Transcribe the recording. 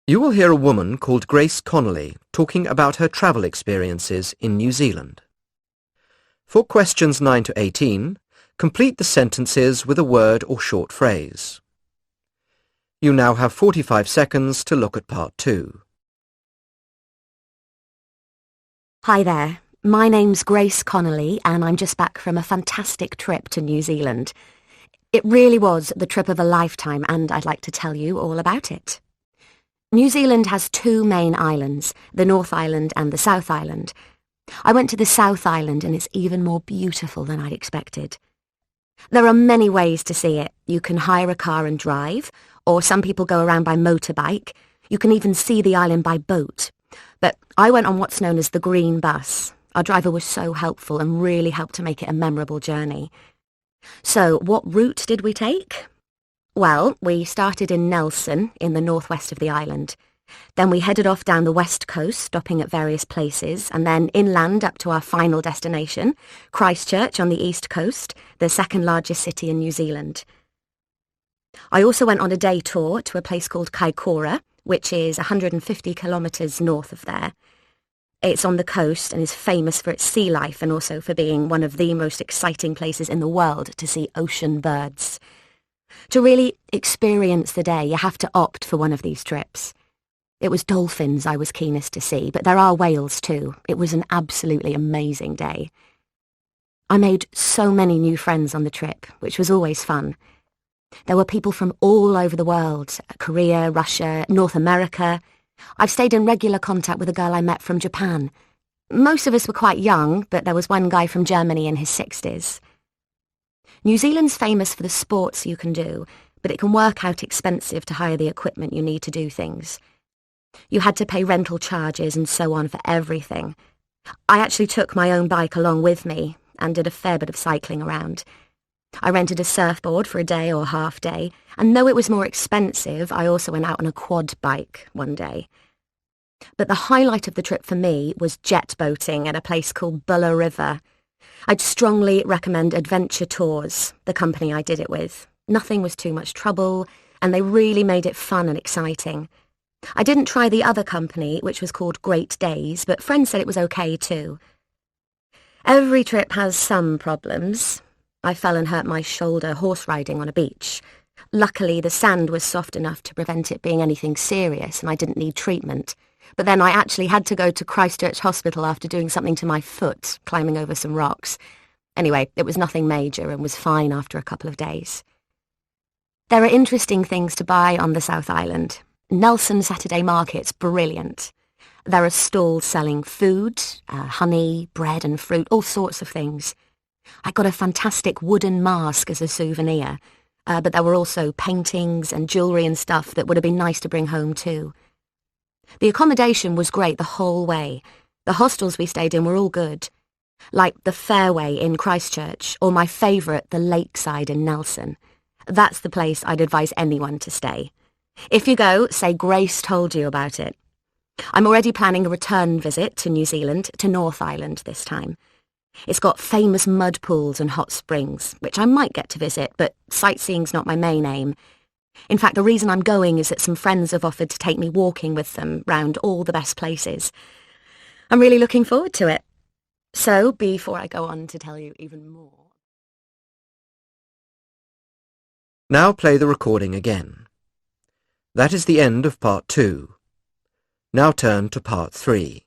You will hear a woman called Grace Connolly talking about her travel experiences in New Zealand. For questions 9 to 18, complete the sentences with a word or short phrase. You now have 45 seconds to look at part 2. Hi there, my name's Grace Connolly and I'm just back from a fantastic trip to New Zealand. It really was the trip of a lifetime and I'd like to tell you all about it. New Zealand has two main islands, the North Island and the South Island. I went to the South Island and it's even more beautiful than I'd expected. There are many ways to see it. You can hire a car and drive, or some people go around by motorbike. You can even see the island by boat. But I went on what's known as the Green Bus. Our driver was so helpful and really helped to make it a memorable journey. So, what route did we take? Well, we started in Nelson, in the northwest of the island. Then we headed off down the west coast, stopping at various places, and then inland up to our final destination, Christchurch on the east coast, the second largest city in New Zealand. I also went on a day tour to a place called Kaikoura, which is 150 kilometres north of there. It's on the coast and is famous for its sea life and also for being one of the most exciting places in the world to see ocean birds. To really experience the day, you have to opt for one of these trips. It was dolphins I was keenest to see, but there are whales too. It was an absolutely amazing day. I made so many new friends on the trip, which was always fun. There were people from all over the world, Korea, Russia, North America. I've stayed in regular contact with a girl I met from Japan. Most of us were quite young, but there was one guy from Germany in his 60s. New Zealand's famous for the sports you can do, but it can work out expensive to hire the equipment you need to do things. You had to pay rental charges and so on for everything. I actually took my own bike along with me and did a fair bit of cycling around. I rented a surfboard for a day or half day, and though it was more expensive, I also went out on a quad bike one day. But the highlight of the trip for me was jet boating at a place called Buller River. I'd strongly recommend Adventure Tours, the company I did it with. Nothing was too much trouble, and they really made it fun and exciting. I didn't try the other company, which was called Great Days, but friends said it was okay too. Every trip has some problems. I fell and hurt my shoulder horse riding on a beach. Luckily, the sand was soft enough to prevent it being anything serious, and I didn't need treatment. But then I actually had to go to Christchurch Hospital after doing something to my foot, climbing over some rocks. Anyway, it was nothing major and was fine after a couple of days. There are interesting things to buy on the South Island. Nelson Saturday Market's brilliant. There are stalls selling food, honey, bread and fruit, all sorts of things. I got a fantastic wooden mask as a souvenir, but there were also paintings and jewellery and stuff that would have been nice to bring home too. The accommodation was great the whole way. The hostels we stayed in were all good, like the Fairway in Christchurch, or my favourite, the Lakeside in Nelson. That's the place I'd advise anyone to stay. If you go, say Grace told you about it. I'm already planning a return visit to New Zealand, to North Island this time. It's got famous mud pools and hot springs, which I might get to visit, but sightseeing's not my main aim. In fact, the reason I'm going is that some friends have offered to take me walking with them round all the best places. I'm really looking forward to it. So, before I go on to tell you even more... Now play the recording again. That is the end of part 2. Now turn to part 3.